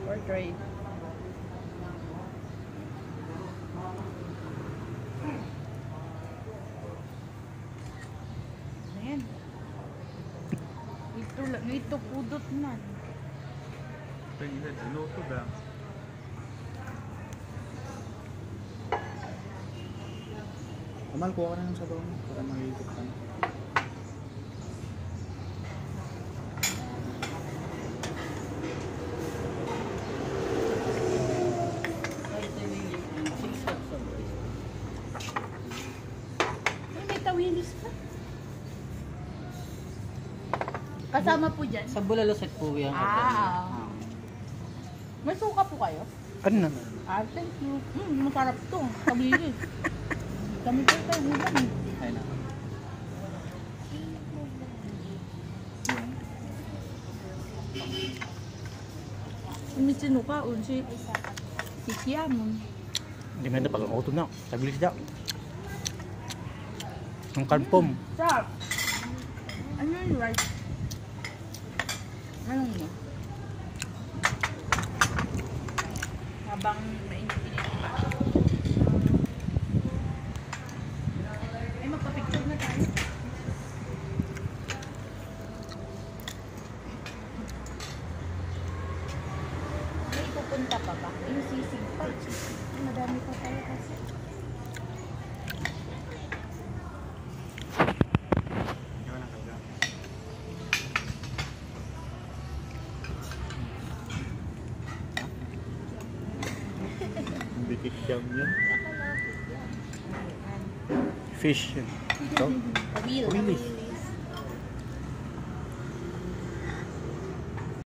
or tray. Ayan. Ito pudot na. Pwede, luto ba? Amal, kuha ka na ng sabaw mo para mahigit ka na. May tawilis pa. Kasama po dyan. Sa Bulalo set po yung May suka po kayo? Ano na? Thank you. Masarap to. Tawilis. Kami po tayo ulam eh. Ayun na. May sinuka, unsi. Sikiyamon. Hindi mo na pag-auto na. Tabilis daw. Ang kalpom. Sarap. Ano yung rice? Anong mo? Habang mainit-init pa. Ay, magpa-picture na tayo. May pupunta pa ba? Yung sisig pa. Ay, madami pa tayo kasi. Hindi kikyam yun. Fish. Ito. Tawil. Tawil.